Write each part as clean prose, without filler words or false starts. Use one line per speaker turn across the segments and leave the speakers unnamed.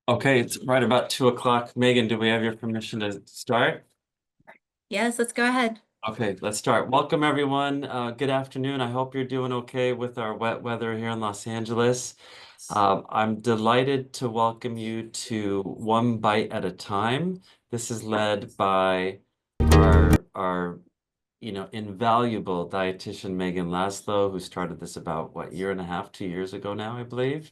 Okay, it's right about 2 o'clock. Megan, do we have your permission to start?
Yes, let's go ahead.
Okay, let's start. Welcome, everyone. Good afternoon. I hope you're doing okay with our wet weather here in Los Angeles. I'm delighted to welcome you to One Bite at a Time. This is led by our invaluable dietitian Megan Laszlo, who started this about what, year and a half, 2 years ago now, I believe.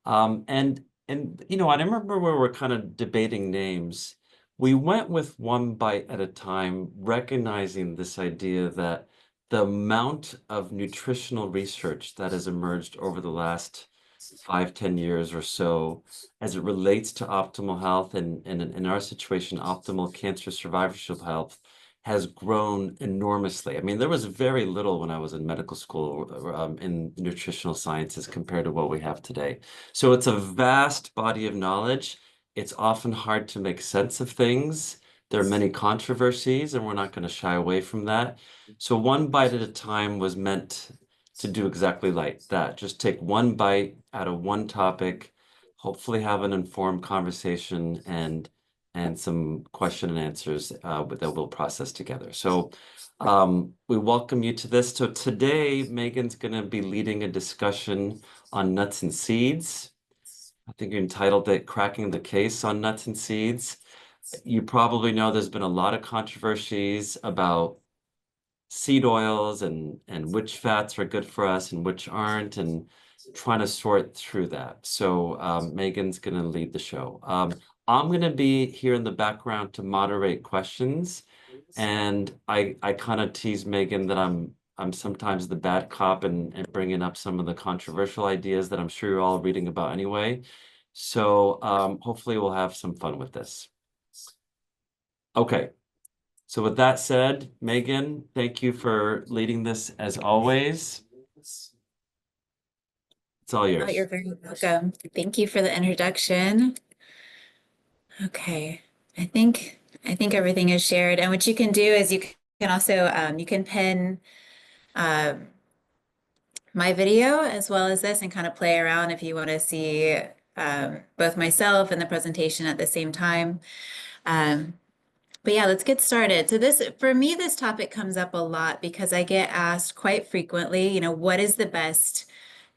I remember where we're kind of debating names. We went with One Bite at a Time, recognizing this idea that the amount of nutritional research that has emerged over the last 5, 10 years or so, as it relates to optimal health and in our situation, optimal cancer survivorship health, has grown enormously. I mean, there was very little when I was in medical school in nutritional sciences compared to what we have today. So it's a vast body of knowledge. It's often hard to make sense of things. There are many controversies, and we're not going to shy away from that. So one bite at a time was meant to do exactly like that. Just take one bite out of one topic, hopefully have an informed conversation and some question and answers that we'll process together. So we welcome you to this. So today, Megan's going to be leading a discussion on nuts and seeds. I think you entitled it Cracking the Case on Nuts and Seeds. You probably know there's been a lot of controversies about seed oils and which fats are good for us and which aren't, and trying to sort through that. So Megan's going to lead the show. I'm going to be here in the background to moderate questions, and I kind of tease Megan that I'm sometimes the bad cop and bringing up some of the controversial ideas that I'm sure you're all reading about anyway. So hopefully we'll have some fun with this. Okay. So with that said, Megan, thank you for leading this as always. It's all
Oh,
yours.
you're very welcome. Thank you for the introduction. Okay. I think everything is shared. And what you can do is you can also you can pin um, my video as well as this and kind of play around if you want to see both myself and the presentation at the same time. Um, But yeah, let's get started. So for me, this topic comes up a lot because I get asked quite frequently, what is the best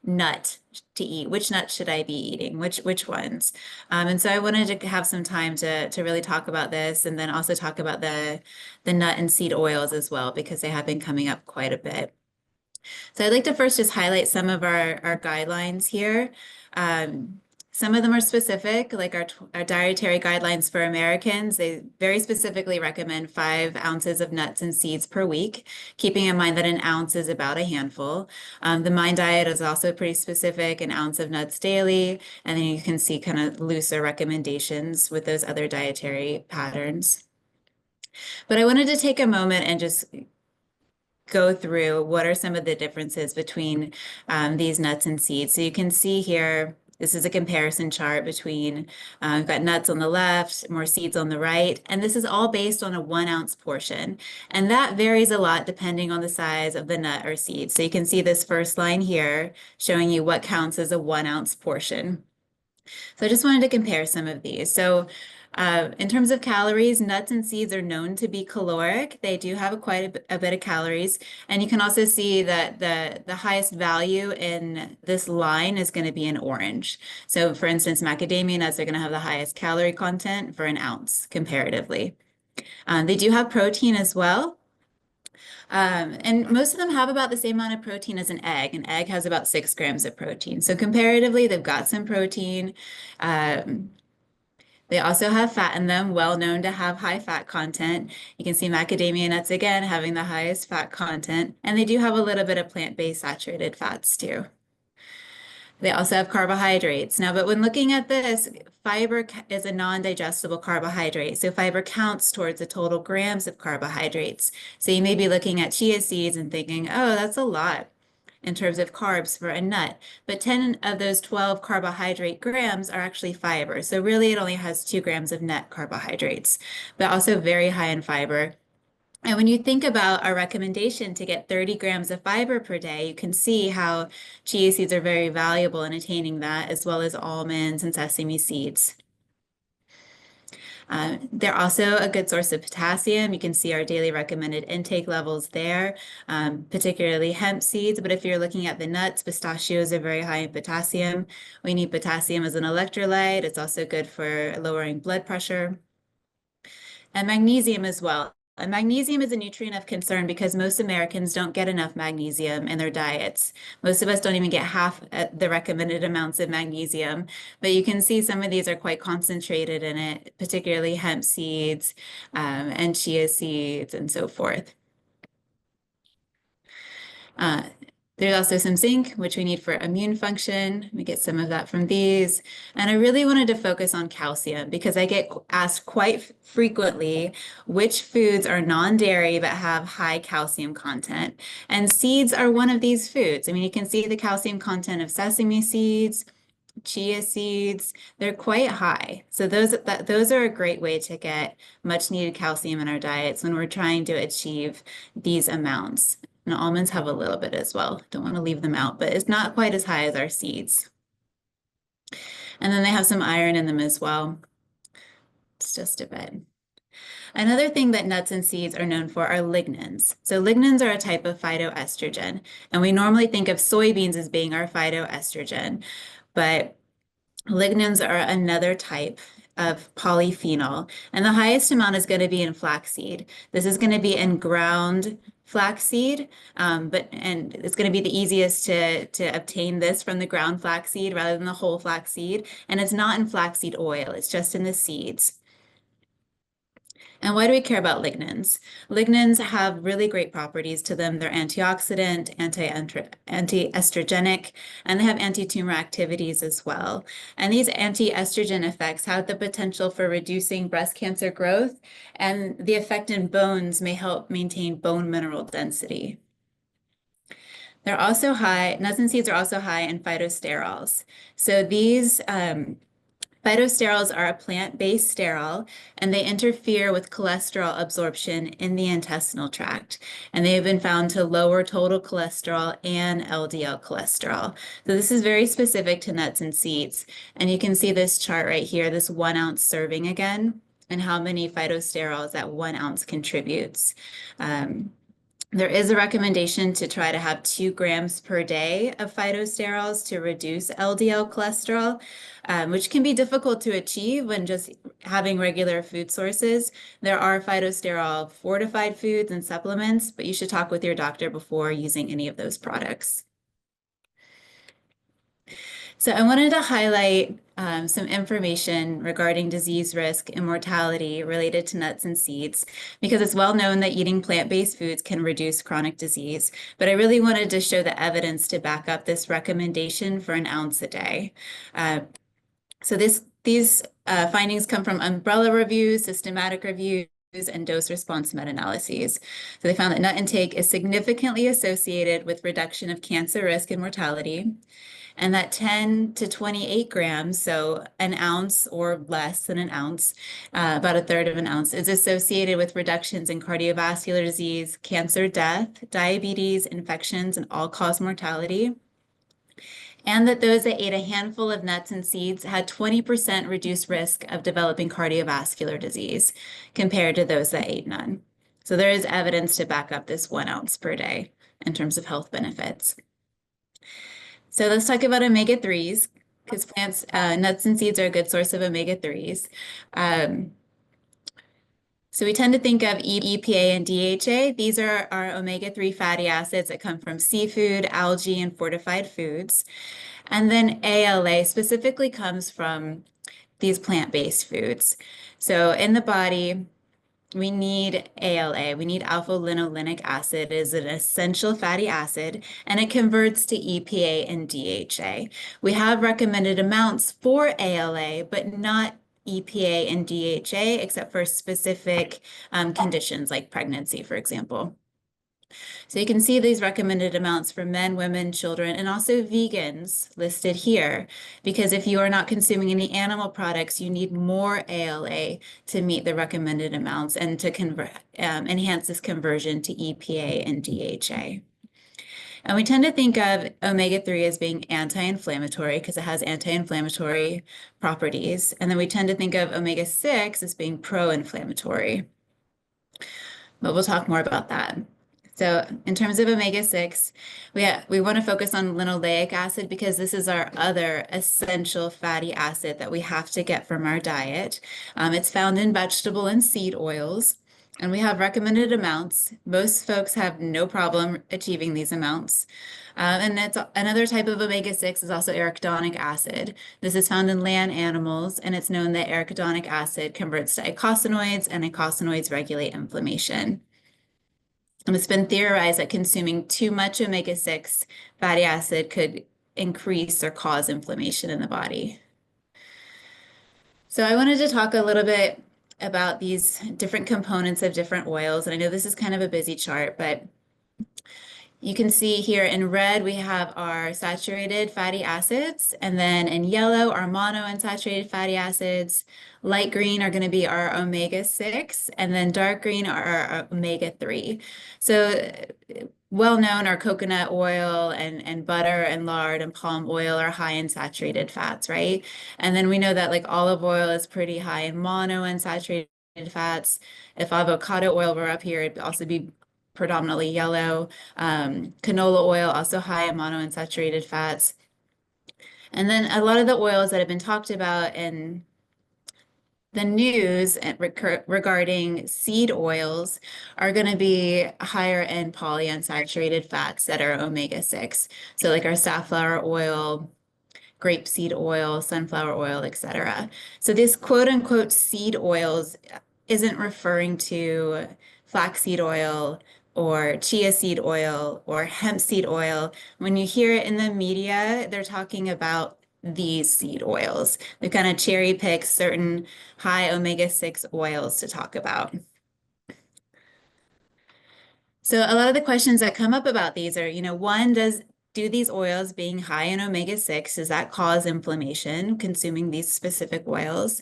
nut to eat? Which nut should I be eating? Which ones? And so I wanted to have some time to really talk about this and then also talk about the nut and seed oils as well, because they have been coming up quite a bit. So I'd like to first just highlight some of our guidelines here. Some of them are specific, like our dietary guidelines for Americans. They very specifically recommend 5 ounces of nuts and seeds per week, keeping in mind that an ounce is about a handful. The Mind Diet is also pretty specific, an ounce of nuts daily, and then you can see kind of looser recommendations with those other dietary patterns. But I wanted to take a moment and just go through what are some of the differences between these nuts and seeds. So you can see here, this is a comparison chart between, we've got nuts on the left, more seeds on the right, and this is all based on a 1 ounce portion. And that varies a lot depending on the size of the nut or seed. So you can see this first line here showing you what counts as a 1 ounce portion. So I just wanted to compare some of these. So in terms of calories, nuts and seeds are known to be caloric. They do have quite a bit of calories. And you can also see that the highest value in this line is going to be in orange. So for instance, macadamia nuts are going to have the highest calorie content for an ounce comparatively. They do have protein as well. And most of them have about the same amount of protein as an egg. An egg has about 6 grams of protein. So comparatively, they've got some protein. Um, they also have fat in them, well known to have high fat content. You can see macadamia nuts again having the highest fat content, and they do have a little bit of plant-based saturated fats too. They also have carbohydrates. Now, but when looking at this, fiber is a non-digestible carbohydrate. So fiber counts towards the total grams of carbohydrates. So you may be looking at chia seeds and thinking, oh, that's a lot in terms of carbs for a nut. But 10 of those 12 carbohydrate grams are actually fiber. So really it only has 2 grams of net carbohydrates, but also very high in fiber. And when you think about our recommendation to get 30 grams of fiber per day, you can see how chia seeds are very valuable in attaining that, as well as almonds and sesame seeds. They're also a good source of potassium. You can see our daily recommended intake levels there, particularly hemp seeds. But if you're looking at the nuts, pistachios are very high in potassium. We need potassium as an electrolyte. It's also good for lowering blood pressure. And magnesium as well. And magnesium is a nutrient of concern because most Americans don't get enough magnesium in their diets. Most of us don't even get half the recommended amounts of magnesium, but you can see some of these are quite concentrated in it, particularly hemp seeds and chia seeds and so forth. Uh, there's also some zinc, which we need for immune function. We get some of that from these. And I really wanted to focus on calcium because I get asked quite frequently which foods are non-dairy but have high calcium content. And seeds are one of these foods. I mean, you can see the calcium content of sesame seeds, chia seeds, they're quite high. So those are a great way to get much needed calcium in our diets when we're trying to achieve these amounts. And almonds have a little bit as well. Don't want to leave them out, but it's not quite as high as our seeds. And then they have some iron in them as well. It's just a bit. Another thing that nuts and seeds are known for are lignans. So lignans are a type of phytoestrogen, and we normally think of soybeans as being our phytoestrogen, but lignans are another type of polyphenol, and the highest amount is going to be in flaxseed. This is going to be in ground flaxseed, and it's going to be the easiest to obtain this from the ground flaxseed rather than the whole flaxseed. And it's not in flaxseed oil, it's just in the seeds. And why do we care about lignans? Lignans have really great properties to them. They're antioxidant, anti-estrogenic, and they have anti-tumor activities as well. And these anti-estrogen effects have the potential for reducing breast cancer growth, and the effect in bones may help maintain bone mineral density. They're also high, nuts and seeds are also high in phytosterols. So these phytosterols are a plant-based sterol, and they interfere with cholesterol absorption in the intestinal tract. And they have been found to lower total cholesterol and LDL cholesterol. So this is very specific to nuts and seeds. And you can see this chart right here, this 1 ounce serving again, and how many phytosterols that 1 ounce contributes. There is a recommendation to try to have 2 grams per day of phytosterols to reduce LDL cholesterol, which can be difficult to achieve when just having regular food sources. There are phytosterol fortified foods and supplements, but you should talk with your doctor before using any of those products. So I wanted to highlight some information regarding disease risk and mortality related to nuts and seeds, because it's well known that eating plant-based foods can reduce chronic disease. But I really wanted to show the evidence to back up this recommendation for 1 ounce a day. So these findings come from umbrella reviews, systematic reviews, and dose response meta-analyses. So they found that nut intake is significantly associated with reduction of cancer risk and mortality, and that 10 to 28 grams, so 1 ounce or less than 1 ounce, about 1/3 of 1 ounce, is associated with reductions in cardiovascular disease, cancer death, diabetes, infections, and all-cause mortality. And that those that ate a handful of nuts and seeds had 20% reduced risk of developing cardiovascular disease compared to those that ate none. So there is evidence to back up this 1 ounce per day in terms of health benefits. So let's talk about omega-3s, because plants, nuts and seeds are a good source of omega-3s. So we tend to think of EPA and DHA. These are our omega-3 fatty acids that come from seafood, algae, and fortified foods. And then ALA specifically comes from these plant-based foods. So in the body, we need ALA. We need alpha-linolenic acid. It is an essential fatty acid, and it converts to EPA and DHA. We have recommended amounts for ALA, but not EPA and DHA, except for specific conditions like pregnancy, for example. So you can see these recommended amounts for men, women, children, and also vegans listed here, because if you are not consuming any animal products, you need more ALA to meet the recommended amounts and to enhance this conversion to EPA and DHA. And we tend to think of omega-3 as being anti-inflammatory because it has anti-inflammatory properties. And then we tend to think of omega-6 as being pro-inflammatory. But we'll talk more about that. So in terms of omega-6, we want to focus on linoleic acid because this is our other essential fatty acid that we have to get from our diet. It's found in vegetable and seed oils, and we have recommended amounts. Most folks have no problem achieving these amounts. And it's another type of omega-6 is also arachidonic acid. This is found in land animals, and it's known that arachidonic acid converts to eicosanoids, and eicosanoids regulate inflammation. And it's been theorized that consuming too much omega-6 fatty acid could increase or cause inflammation in the body. So I wanted to talk a little bit about these different components of different oils. And I know this is kind of a busy chart, but you can see here in red, we have our saturated fatty acids, and then in yellow, our monounsaturated fatty acids. Light green are going to be our omega-6, and then dark green are our omega-3. So well known are coconut oil and butter and lard and palm oil are high in saturated fats, right? And then we know that like olive oil is pretty high in monounsaturated fats. If avocado oil were up here, it'd also be predominantly yellow. Canola oil, also high in monounsaturated fats. And then a lot of the oils that have been talked about in the news regarding seed oils are going to be higher in polyunsaturated fats that are omega-6. So like our safflower oil, grapeseed oil, sunflower oil, etc. So this quote unquote seed oils isn't referring to flaxseed oil or chia seed oil or hemp seed oil. When you hear it in the media, they're talking about these seed oils. They kind of cherry pick certain high omega-6 oils to talk about. So a lot of the questions that come up about these are, one, do these oils being high in omega-6, does that cause inflammation, consuming these specific oils?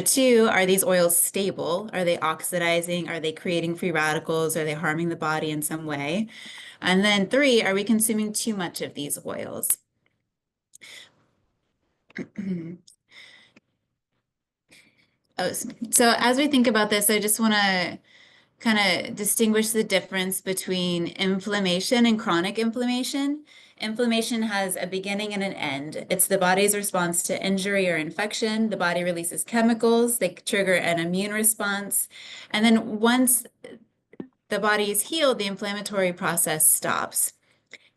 Two, are these oils stable? Are they oxidizing? Are they creating free radicals? Are they harming the body in some way? And then three, are we consuming too much of these oils? Oh, so as we think about this, I just want to kind of distinguish the difference between inflammation and chronic inflammation. Inflammation has a beginning and an end. It's the body's response to injury or infection. The body releases chemicals, they trigger an immune response. And then once the body is healed, the inflammatory process stops.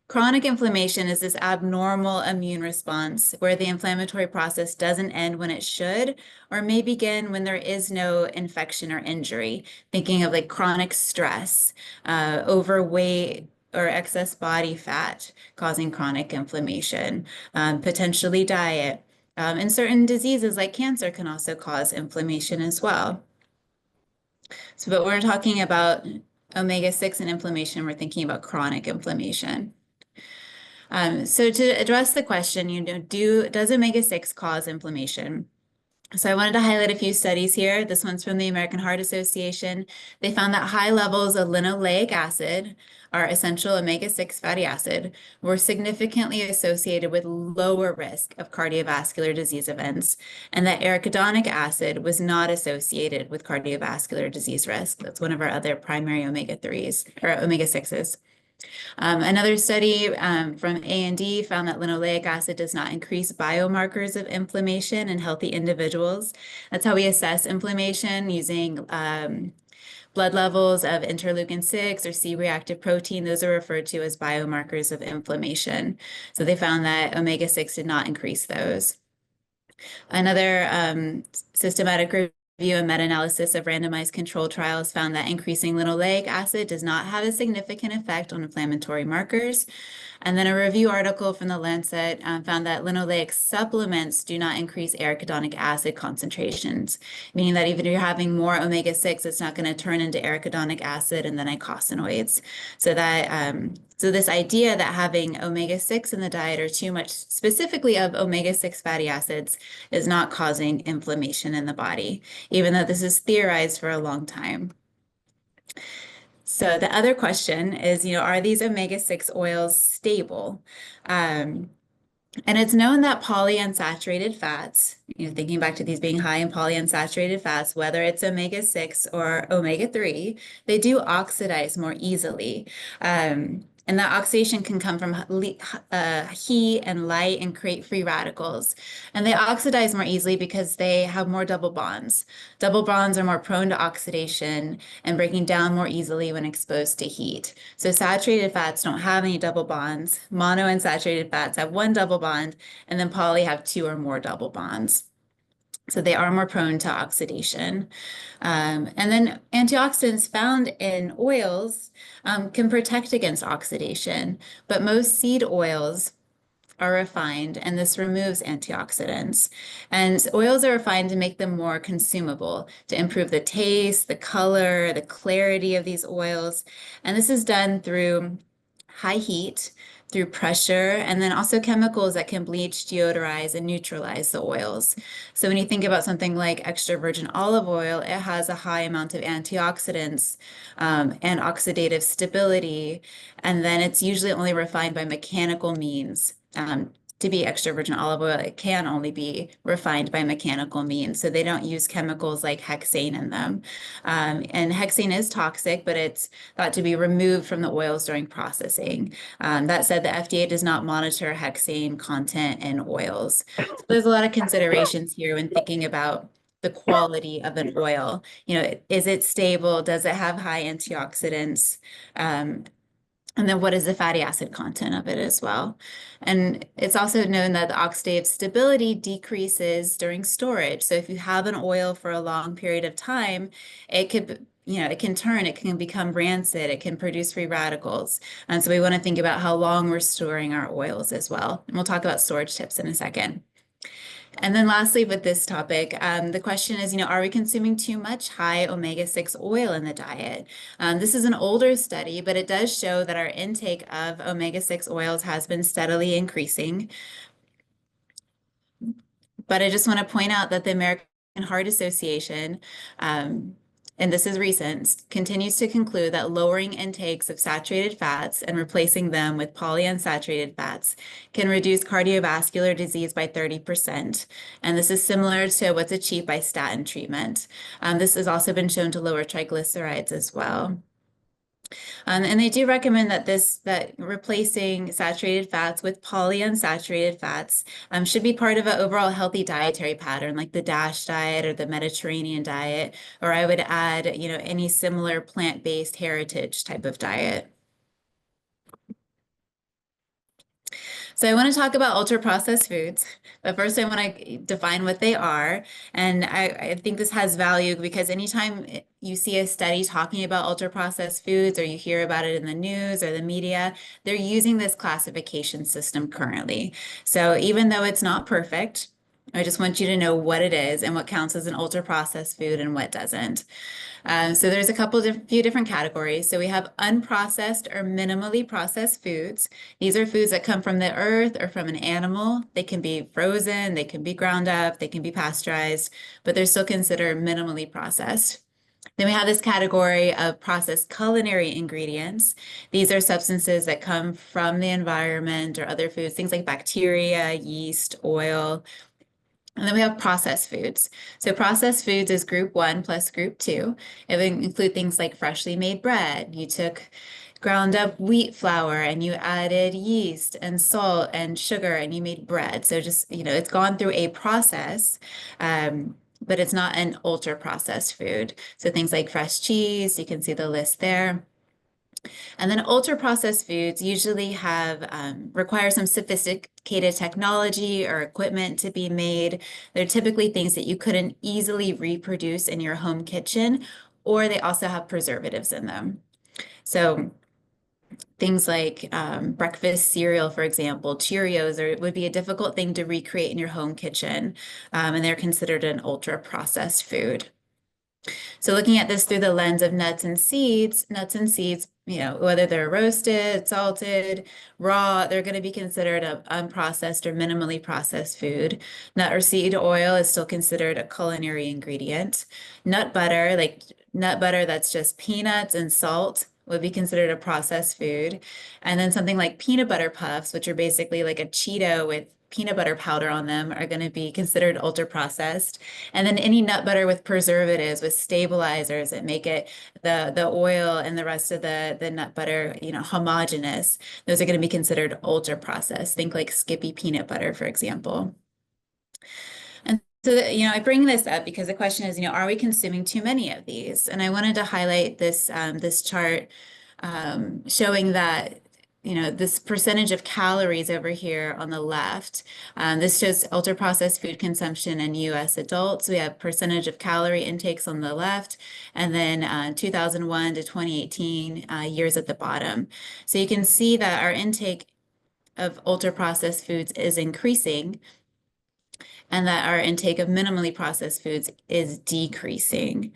Chronic inflammation is this abnormal immune response where the inflammatory process doesn't end when it should, or may begin when there is no infection or injury. Thinking of like chronic stress, overweight, or excess body fat causing chronic inflammation, potentially diet. And certain diseases like cancer can also cause inflammation as well. So, but we're talking about omega-6 and inflammation, we're thinking about chronic inflammation. So to address the question, does omega-6 cause inflammation? So I wanted to highlight a few studies here. This one's from the American Heart Association. They found that high levels of linoleic acid, our essential omega-6 fatty acid, were significantly associated with lower risk of cardiovascular disease events, and that arachidonic acid was not associated with cardiovascular disease risk. That's one of our other primary omega-3s or omega-6s. Another study from A&D found that linoleic acid does not increase biomarkers of inflammation in healthy individuals. That's how we assess inflammation using blood levels of interleukin-6 or C-reactive protein. Those are referred to as biomarkers of inflammation. So they found that omega-6 did not increase those. Another systematic review and meta-analysis of randomized control trials found that increasing linoleic acid does not have a significant effect on inflammatory markers. And then a review article from the Lancet found that linoleic supplements do not increase arachidonic acid concentrations, meaning that even if you're having more omega-6, it's not going to turn into arachidonic acid and then eicosanoids. So that so this idea that having omega-6 in the diet or too much specifically of omega-6 fatty acids is not causing inflammation in the body, even though this is theorized for a long time. So the other question is, are these omega-6 oils stable? Um, and it's known that polyunsaturated fats, thinking back to these being high in polyunsaturated fats, whether it's omega-6 or omega-3, they do oxidize more easily. And that oxidation can come from heat and light and create free radicals. And they oxidize more easily because they have more double bonds. Double bonds are more prone to oxidation and breaking down more easily when exposed to heat. So saturated fats don't have any double bonds. Monounsaturated fats have one double bond, and then poly have two or more double bonds. So they are more prone to oxidation. And then antioxidants found in oils can protect against oxidation, but most seed oils are refined, and this removes antioxidants. And oils are refined to make them more consumable, to improve the taste, the color, the clarity of these oils. And this is done through high heat, through pressure, and then also chemicals that can bleach, deodorize, and neutralize the oils. So when you think about something like extra virgin olive oil, it has a high amount of antioxidants and oxidative stability, and then it's usually only refined by mechanical means. To be extra virgin olive oil, it can only be refined by mechanical means. So they don't use chemicals like hexane in them. And hexane is toxic, but it's thought to be removed from the oils during processing. That said, the FDA does not monitor hexane content in oils. So there's a lot of considerations here when thinking about the quality of an oil. Is it stable? Does it have high antioxidants? And then what is the fatty acid content of it as well? And it's also known that the oxidative stability decreases during storage. So if you have an oil for a long period of time, it could, it can become rancid, it can produce free radicals. And so we want to think about how long we're storing our oils as well. And we'll talk about storage tips in a second. And then lastly, with this topic, the question is, are we consuming too much high omega-6 oil in the diet? This is an older study, but it does show that our intake of omega-6 oils has been steadily increasing. But I just want to point out that the American Heart Association, and this is recent, continues to conclude that lowering intakes of saturated fats and replacing them with polyunsaturated fats can reduce cardiovascular disease by 30%. And this is similar to what's achieved by statin treatment. This has also been shown to lower triglycerides as well. And they do recommend that replacing saturated fats with polyunsaturated fats should be part of an overall healthy dietary pattern, like the DASH diet or the Mediterranean diet, or I would add, any similar plant-based heritage type of diet. So I want to talk about ultra-processed foods, but first I want to define what they are. And I think this has value because anytime you see a study talking about ultra-processed foods or you hear about it in the news or the media, they're using this classification system currently. So even though it's not perfect, I just want you to know what it is and what counts as an ultra-processed food and what doesn't. So there's a few different categories. So we have unprocessed or minimally processed foods. These are foods that come from the earth or from an animal. They can be frozen, they can be ground up, they can be pasteurized, but they're still considered minimally processed. Then we have this category of processed culinary ingredients. These are substances that come from the environment or other foods, things like bacteria, yeast, oil. And then we have processed foods. So processed foods is group 1 plus group 2. It would include things like freshly made bread. You took ground up wheat flour and you added yeast and salt and sugar and you made bread. So just, it's gone through a process, but it's not an ultra processed food. So things like fresh cheese, you can see the list there. And then ultra processed foods usually require some sophisticated technology or equipment to be made. They're typically things that you couldn't easily reproduce in your home kitchen, or they also have preservatives in them. So things like breakfast cereal, for example, Cheerios would be a difficult thing to recreate in your home kitchen, and they're considered an ultra processed food. So looking at this through the lens of nuts and seeds, whether they're roasted, salted, raw, they're going to be considered an unprocessed or minimally processed food. Nut or seed oil is still considered a culinary ingredient. Nut butter that's just peanuts and salt, would be considered a processed food. And then something like peanut butter puffs, which are basically like a Cheeto with peanut butter powder on them, are going to be considered ultra processed. And then any nut butter with preservatives, with stabilizers that make it the oil and the rest of the nut butter, homogeneous, those are going to be considered ultra processed. Think like Skippy peanut butter, for example. And so, I bring this up because the question is, are we consuming too many of these? And I wanted to highlight this chart showing that, this percentage of calories over here on the left. This shows ultra processed food consumption in U.S. adults. We have percentage of calorie intakes on the left, and then 2001 to 2018 years at the bottom. So you can see that our intake of ultra processed foods is increasing, and that our intake of minimally processed foods is decreasing.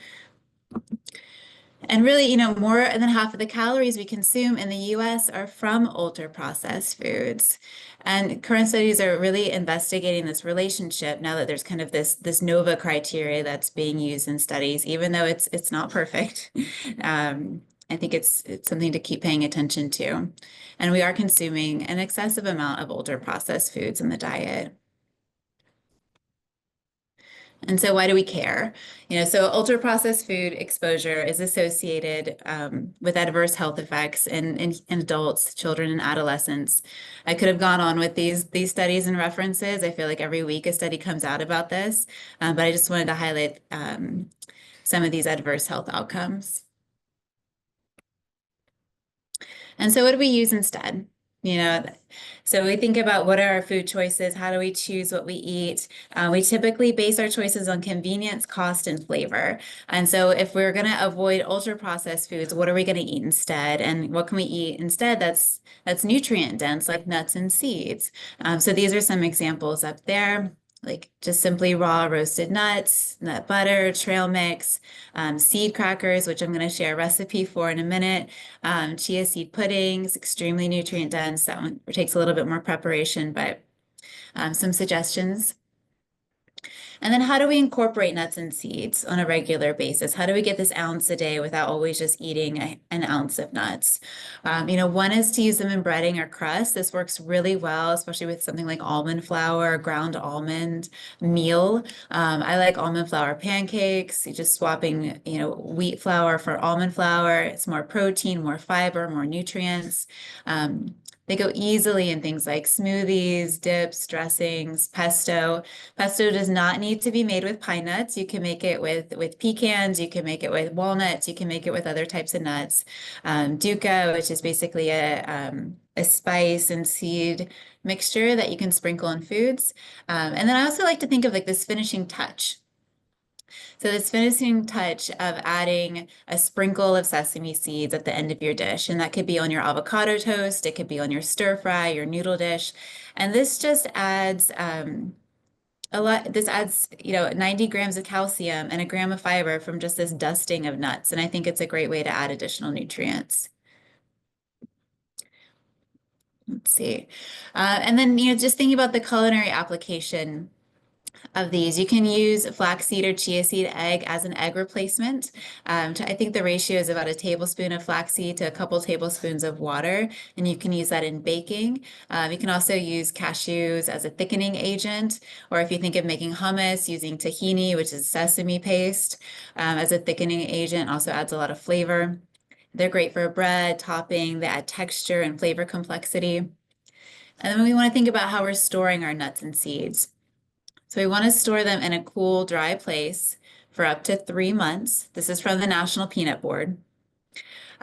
And really, more than half of the calories we consume in the US are from ultra processed foods. And current studies are really investigating this relationship now that there's kind of this NOVA criteria that's being used in studies, even though it's not perfect. I think it's something to keep paying attention to. And we are consuming an excessive amount of ultra processed foods in the diet. And so why do we care? So ultra processed food exposure is associated with adverse health effects in adults, children, and adolescents. I could have gone on with these studies and references. I feel like every week a study comes out about this, but I just wanted to highlight some of these adverse health outcomes. And so what do we use instead? So we think about what are our food choices? How do we choose what we eat? We typically base our choices on convenience, cost, and flavor. And so if we're going to avoid ultra processed foods, what are we going to eat instead? And what can we eat instead that's nutrient dense, like nuts and seeds? So these are some examples up there, like just simply raw roasted nuts, nut butter, trail mix, seed crackers, which I'm going to share a recipe for in a minute, chia seed puddings, extremely nutrient dense. That one takes a little bit more preparation, but some suggestions. And then how do we incorporate nuts and seeds on a regular basis? How do we get this ounce a day without always just eating an ounce of nuts? One is to use them in breading or crust. This works really well, especially with something like almond flour or ground almond meal. I like almond flour pancakes, just swapping, wheat flour for almond flour. It's more protein, more fiber, more nutrients. They go easily in things like smoothies, dips, dressings, pesto. Pesto does not need to be made with pine nuts. You can make it with pecans. You can make it with walnuts. You can make it with other types of nuts. Duca, which is basically a spice and seed mixture that you can sprinkle in foods. And then I also like to think of like this finishing touch. So this finishing touch of adding a sprinkle of sesame seeds at the end of your dish, and that could be on your avocado toast, it could be on your stir fry, your noodle dish, and this just adds a lot. This adds 90 grams of calcium and a gram of fiber from just this dusting of nuts, and I think it's a great way to add additional nutrients. Let's see, and then just thinking about the culinary application of these. You can use flaxseed or chia seed egg as an egg replacement. I think the ratio is about a tablespoon of flaxseed to a couple tablespoons of water, and you can use that in baking. You can also use cashews as a thickening agent, or if you think of making hummus, using tahini, which is sesame paste, as a thickening agent, also adds a lot of flavor. They're great for bread, topping, they add texture and flavor complexity. And then we want to think about how we're storing our nuts and seeds. So we want to store them in a cool, dry place for up to 3 months. This is from the National Peanut Board.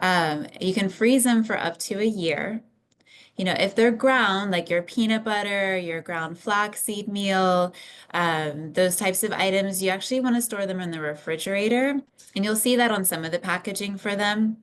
You can freeze them for up to a year. If they're ground, like your peanut butter, your ground flaxseed meal, those types of items, you actually want to store them in the refrigerator. And you'll see that on some of the packaging for them.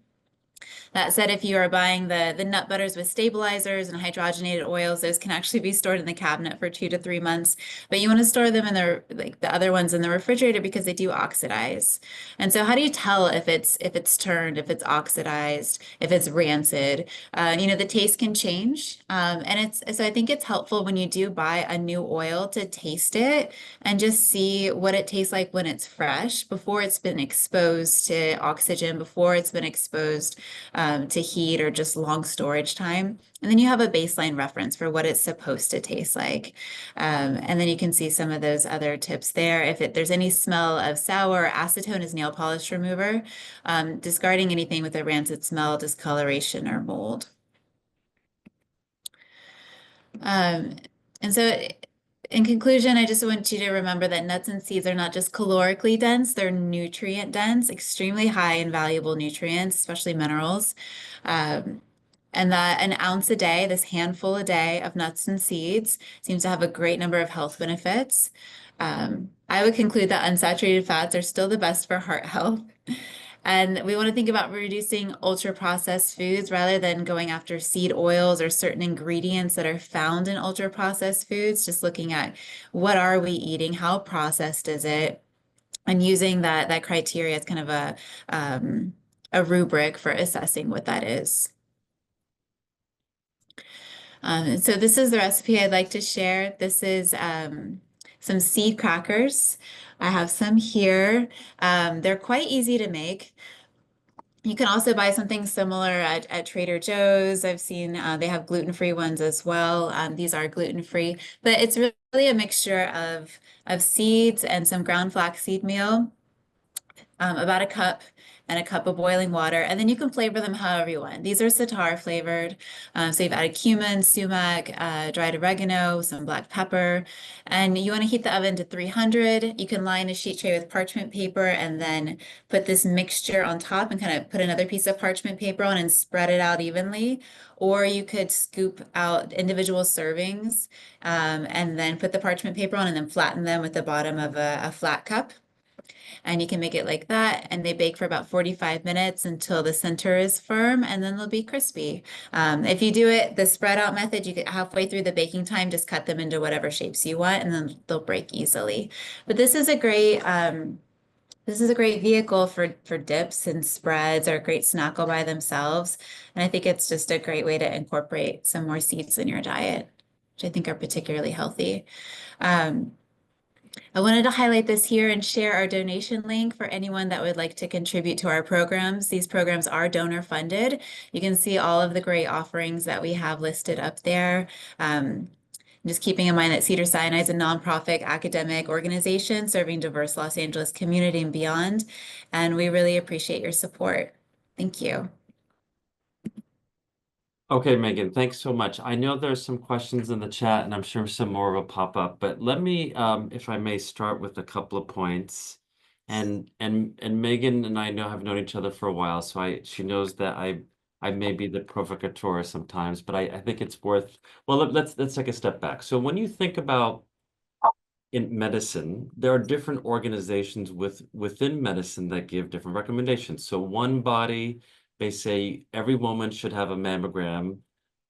That said, if you are buying the nut butters with stabilizers and hydrogenated oils, those can actually be stored in the cabinet for 2 to 3 months. But you want to store them in the other ones in the refrigerator because they do oxidize. And so how do you tell if it's turned, if it's oxidized, if it's rancid? The taste can change. And so I think it's helpful when you do buy a new oil to taste it and just see what it tastes like when it's fresh, before it's been exposed to oxygen, before it's been exposed to heat or just long storage time. And then you have a baseline reference for what it's supposed to taste like. And then you can see some of those other tips there. If there's any smell of sour, acetone is nail polish remover. Discarding anything with a rancid smell, discoloration, or mold. Um, and so in conclusion, I just want you to remember that nuts and seeds are not just calorically dense, they're nutrient dense, extremely high in valuable nutrients, especially minerals. Um, and that an ounce a day, this handful a day of nuts and seeds, seems to have a great number of health benefits. I would conclude that unsaturated fats are still the best for heart health. And we want to think about reducing ultra processed foods rather than going after seed oils or certain ingredients that are found in ultra processed foods, just looking at what are we eating, how processed is it, and using that criteria as kind of a rubric for assessing what that is. So this is the recipe I'd like to share. This is some seed crackers. I have some here. They're quite easy to make. You can also buy something similar at Trader Joe's. I've seen they have gluten-free ones as well. These are gluten-free, but it's really a mixture of seeds and some ground flaxseed meal, about a cup and a cup of boiling water. And then you can flavor them however you want. These are Satar flavored. So you've added cumin, sumac, dried oregano, some black pepper. And you want to heat the oven to 300. You can line a sheet tray with parchment paper and then put this mixture on top and kind of put another piece of parchment paper on and spread it out evenly. Or you could scoop out individual servings and then put the parchment paper on and then flatten them with the bottom of a flat cup. And you can make it like that, and they bake for about 45 minutes until the center is firm, and then they'll be crispy. If you do it the spread out method, you get halfway through the baking time, just cut them into whatever shapes you want, and then they'll break easily. But this is a great vehicle for dips and spreads, or a great snack all by themselves. And I think it's just a great way to incorporate some more seeds in your diet, which I think are particularly healthy. Um, I wanted to highlight this here and share our donation link for anyone that would like to contribute to our programs. These programs are donor funded. You can see all of the great offerings that we have listed up there. Just keeping in mind that Cedars Sinai is a nonprofit academic organization serving diverse Los Angeles community and beyond, and we really appreciate your support. Thank you.
Okay, Megan, thanks so much. I know there's some questions in the chat, and I'm sure some more will pop up, but let me, if I may, start with a couple of points. And Megan and I have known each other for a while, so she knows that I may be the provocateur sometimes, but I think it's worth, well, let's take a step back. So when you think about in medicine, there are different organizations within medicine that give different recommendations. So one body, they say every woman should have a mammogram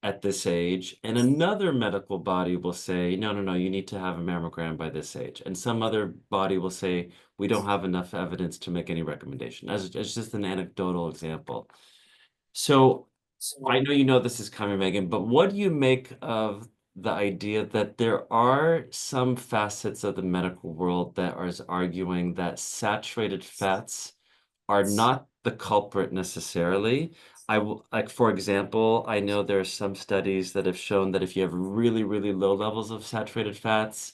at this age, and another medical body will say, no, no, no, you need to have a mammogram by this age. And some other body will say, we don't have enough evidence to make any recommendation. As just an anecdotal example. So I know you know this is coming, Megan, but what do you make of the idea that there are some facets of the medical world that are arguing that saturated fats are not the culprit necessarily? Like, for example, I know there are some studies that have shown that if you have really, really low levels of saturated fats,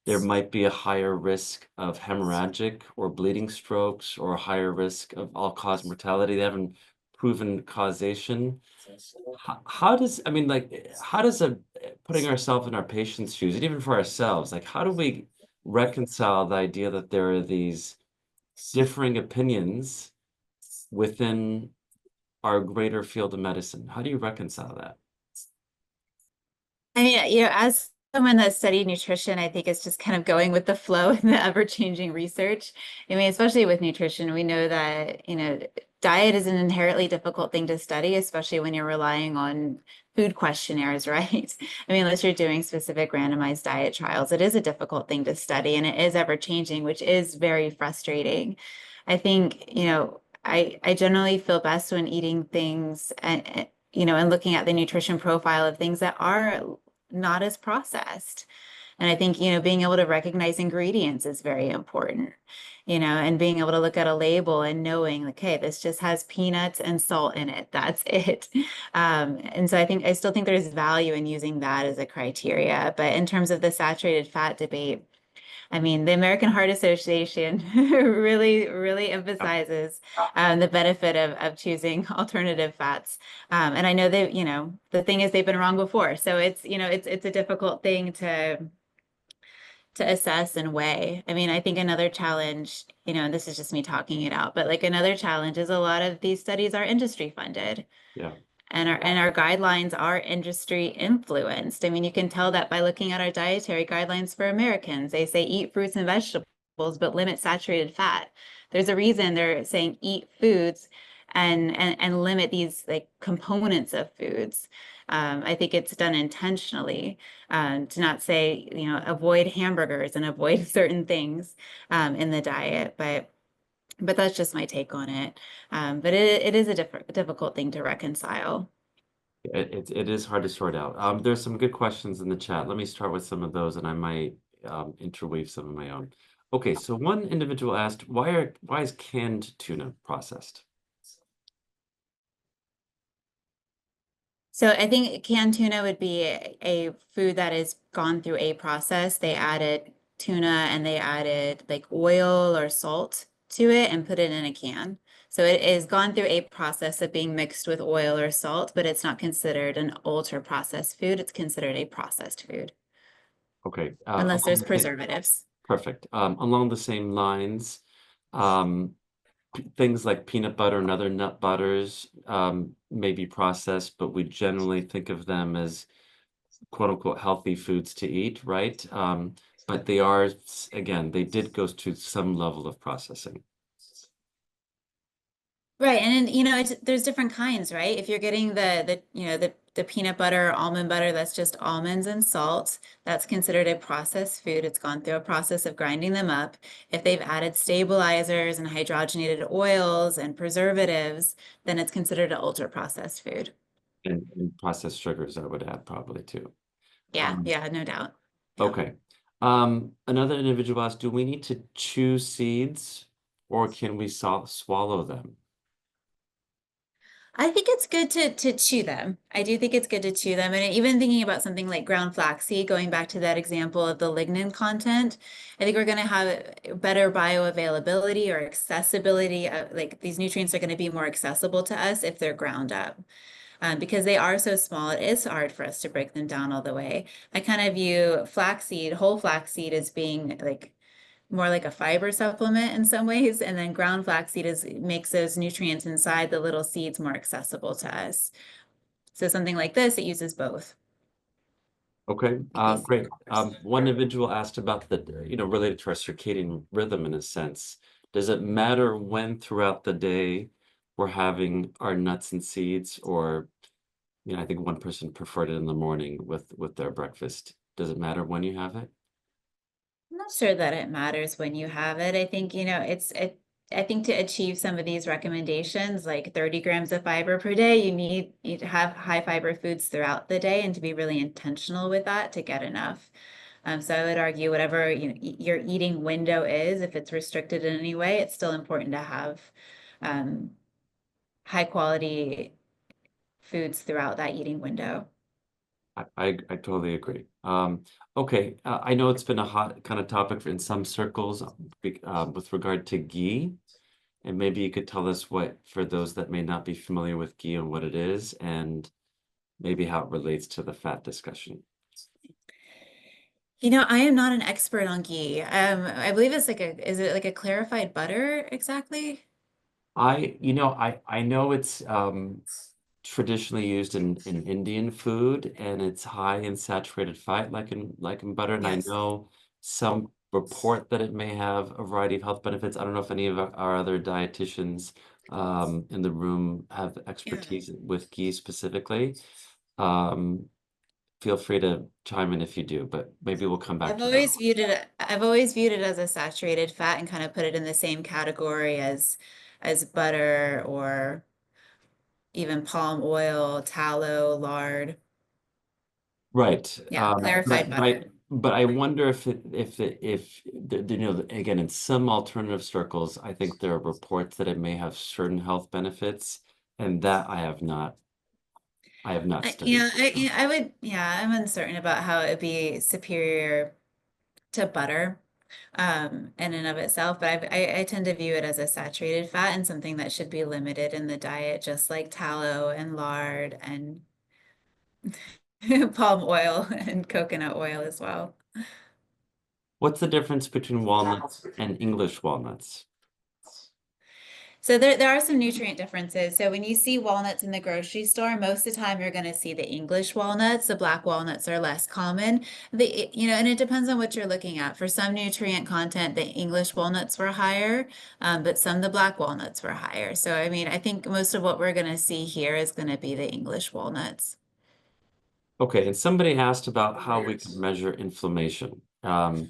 there might be a higher risk of hemorrhagic or bleeding strokes or a higher risk of all-cause mortality. They haven't proven causation. How does, I mean, like, how does putting ourselves in our patient's shoes, and even for ourselves, like, how do we reconcile the idea that there are these differing opinions within our greater field of medicine? How do you reconcile that?
I mean, as someone that studied nutrition, I think it's just kind of going with the flow in the ever-changing research. I mean, especially with nutrition, we know that, diet is an inherently difficult thing to study, especially when you're relying on food questionnaires, right? I mean, unless you're doing specific randomized diet trials, it is a difficult thing to study, and it is ever-changing, which is very frustrating. I think, I generally feel best when eating things and looking at the nutrition profile of things that are not as processed. And I think, being able to recognize ingredients is very important, and being able to look at a label and knowing like, hey, this just has peanuts and salt in it. That's it. And so I still think there's value in using that as a criteria. But in terms of the saturated fat debate, I mean, the American Heart Association really, really
Yep.
emphasizes the benefit of choosing alternative fats. And I know that, the thing is they've been wrong before. So it's a difficult thing to assess and weigh. I mean, I think another challenge, and this is just me talking it out, but like another challenge is a lot of these studies are industry funded.
Yeah.
And our guidelines are industry influenced. I mean, you can tell that by looking at our dietary guidelines for Americans. They say eat fruits and vegetables, but limit saturated fat. There's a reason they're saying eat foods and limit these like components of foods. I think it's done intentionally to not say, avoid hamburgers and avoid certain things in the diet, but that's just my take on it. But it is a difficult thing to reconcile.
It is hard to sort out. There's some good questions in the chat. Let me start with some of those, and I might interweave some of my own. Okay, so one individual asked, why is canned tuna processed?
So I think canned tuna would be a food that has gone through a process. They added tuna and they added like oil or salt to it and put it in a can. So it is gone through a process of being mixed with oil or salt, but it's not considered an ultra processed food. It's considered a processed food,
Okay,
unless there's preservatives.
perfect. Along the same lines, um, things like peanut butter and other nut butters may be processed, but we generally think of them as quote unquote healthy foods to eat, right? But they are, again, they did go to some level of processing.
Right, and then there's different kinds, right? If you're getting the peanut butter or almond butter that's just almonds and salt, that's considered a processed food. It's gone through a process of grinding them up. If they've added stabilizers and hydrogenated oils and preservatives, then it's considered an ultra processed food.
And processed sugars, I would add probably too.
Yeah,
Um,
yeah, no doubt. Yeah.
okay. Another individual asked, do we need to chew seeds or can we swallow them?
I think it's good to chew them. I do think it's good to chew them. And even thinking about something like ground flaxseed, going back to that example of the lignin content, I think we're going to have better bioavailability or accessibility. Like these nutrients are going to be more accessible to us if they're ground up. Because they are so small, it is hard for us to break them down all the way. I kind of view flaxseed, whole flaxseed, as being like more like a fiber supplement in some ways, and then ground flaxseed makes those nutrients inside the little seeds more accessible to us. So something like this, it uses both.
Okay,
Like these.
great. One individual asked about related to our circadian rhythm in a sense. Does it matter when throughout the day we're having our nuts and seeds, or, I think one person preferred it in the morning with their breakfast. Does it matter when you have it?
I'm not sure that it matters when you have it. I think, I think to achieve some of these recommendations, like 30 grams of fiber per day, you to have high fiber foods throughout the day and to be really intentional with that to get enough. So I would argue whatever your eating window is, if it's restricted in any way, it's still important to have um, high quality foods throughout that eating window.
I totally agree. Okay, I know it's been a hot kind of topic in some circles with regard to ghee, and maybe you could tell us for those that may not be familiar with ghee and what it is, and maybe how it relates to the fat discussion.
I am not an expert on ghee. I believe is it like a clarified butter exactly?
I know it's traditionally used in Indian food and it's high in saturated fat like in butter. And I
Yes.
know some report that it may have a variety of health benefits. I don't know if any of our other dietitians in the room have
Yeah.
expertise with ghee specifically. Um, feel free to chime in if you do, but maybe we'll come back to that.
I've always viewed it as a saturated fat and kind of put it in the same category as butter or even palm oil, tallow, lard.
Right.
Yeah,
But
clarified
but I
butter.
but I wonder if you know, again, in some alternative circles, I think there are reports that it may have certain health benefits, and that I have not studied.
I would, yeah, I'm uncertain about how it would be superior to butter in and of itself, but I tend to view it as a saturated fat and something that should be limited in the diet, just like tallow and lard and palm oil and coconut oil as well.
What's the difference between walnuts and English walnuts?
So there are some nutrient differences. So when you see walnuts in the grocery store, most of the time you're going to see the English walnuts. The black walnuts are less common. And it depends on what you're looking at. For some nutrient content, the English walnuts were higher, but some the black walnuts were higher. So I mean, I think most of what we're going to see here is going to be the English walnuts.
Okay, and somebody asked about how we can measure inflammation. And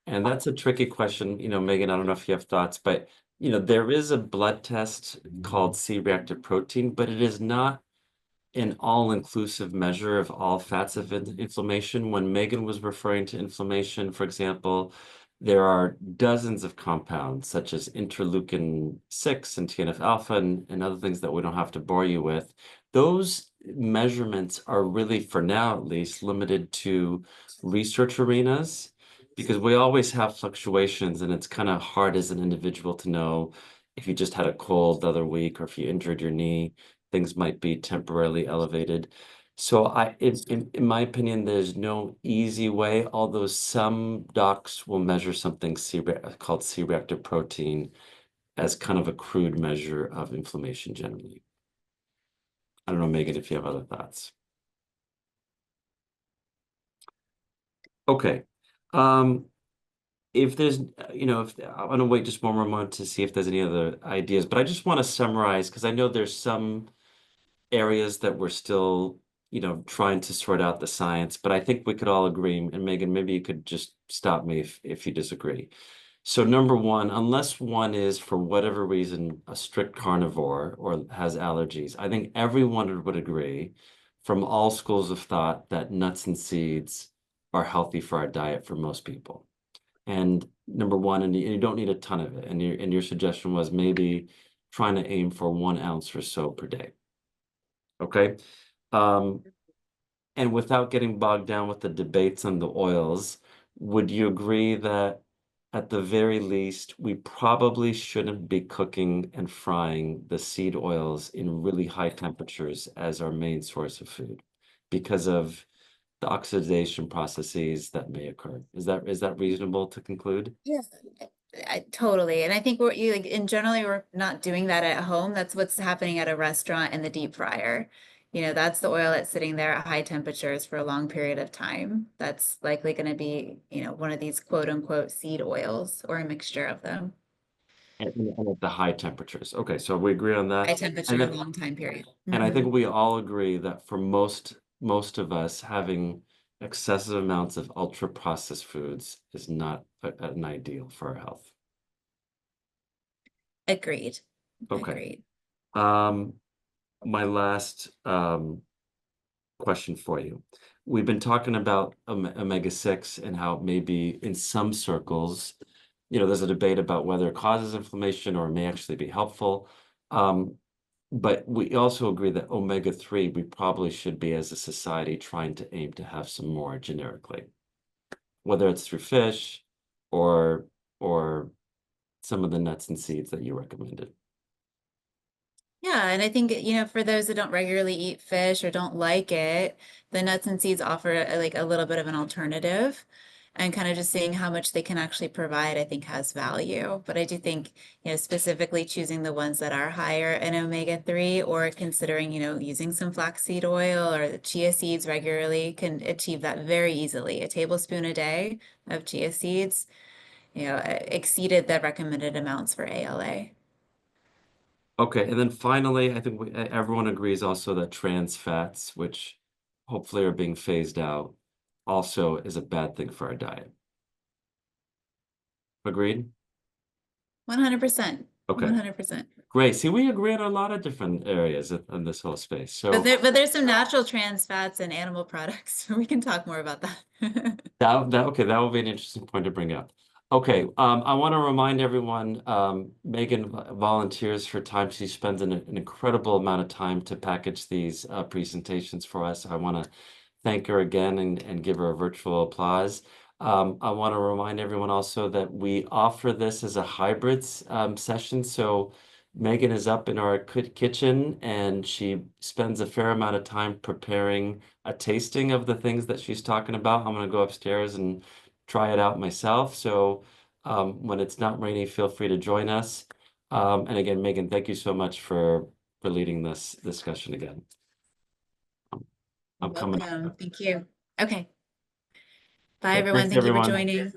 that's a tricky question. You know, Megan, I don't know if you have thoughts, but there is a blood test called C-reactive protein, but it is not an all-inclusive measure of all fats of inflammation. When Megan was referring to inflammation, for example, there are dozens of compounds such as interleukin 6 and TNF alpha and other things that we don't have to bore you with. Those measurements are really, for now at least, limited to research arenas because we always have fluctuations and it's kind of hard as an individual to know if you just had a cold the other week or if you injured your knee, things might be temporarily elevated. So in my opinion, there's no easy way, although some docs will measure something called C-reactive protein as kind of a crude measure of inflammation generally. I don't know, Megan, if you have other thoughts. Okay. Um, if there's, if I'm gonna wait just one more moment to see if there's any other ideas, but I just want to summarize because I know there's some areas that we're still, trying to sort out the science, but I think we could all agree, and Megan, maybe you could just stop me if you disagree. So number one, unless one is for whatever reason a strict carnivore or has allergies, I think everyone would agree from all schools of thought that nuts and seeds are healthy for our diet for most people. And number one, and you don't need a ton of it. And your suggestion was maybe trying to aim for 1 ounce or so per day. Okay. Um, and without getting bogged down with the debates on the oils, would you agree that at the very least, we probably shouldn't be cooking and frying the seed oils in really high temperatures as our main source of food because of the oxidation processes that may occur? Is that reasonable to conclude?
Yes. Totally. And I think like in generally we're not doing that at home. That's what's happening at a restaurant in the deep fryer. That's the oil that's sitting there at high temperatures for a long period of time. That's likely going to be, one of these quote unquote seed oils or a mixture of them.
And at the high temperatures. Okay, so we agree on
High
that. And
temperature,
then
long time period.
And I think
Hmm.
we all agree that for most of us, having excessive amounts of ultra processed foods is not an ideal for our health.
Agreed.
Okay.
Agreed.
Um, my last question for you. We've been talking about omega-6 and how maybe in some circles, there's a debate about whether it causes inflammation or it may actually be helpful. Um, But we also agree that omega-3, we probably should be as a society trying to aim to have some more generically, whether it's through fish or or some of the nuts and seeds that you recommended.
Yeah, and I think, for those that don't regularly eat fish or don't like it, the nuts and seeds offer like a little bit of an alternative. And kind of just seeing how much they can actually provide, I think has value. But I do think, specifically choosing the ones that are higher in omega-3 or considering, using some flaxseed oil or the chia seeds regularly can achieve that very easily. A tablespoon a day of chia seeds, exceeded the recommended amounts for ALA.
Okay, and then finally, I think everyone agrees also that trans fats, which hopefully are being phased out, also is a bad thing for our diet. Agreed?
100%.
Okay.
100%.
Great. See, we agree on a lot of different areas in this whole space.
But
So
there's some natural trans fats in animal products. We can talk more about that.
okay, that will be an interesting point to bring up. Okay, I want to remind everyone, Megan volunteers her time. She spends an incredible amount of time to package these presentations for us. I want to thank her again and give her a virtual applause. I want to remind everyone also that we offer this as a hybrid session. So Megan is up in our kitchen and she spends a fair amount of time preparing a tasting of the things that she's talking about. I'm going to go upstairs and try it out myself. So when it's not rainy, feel free to join us. And again, Megan, thank you so much for leading this discussion again. I'm
You're
coming.
welcome. Thank you. Okay. Bye,
Okay,
everyone.
thanks,
Thank you for
everyone.
joining.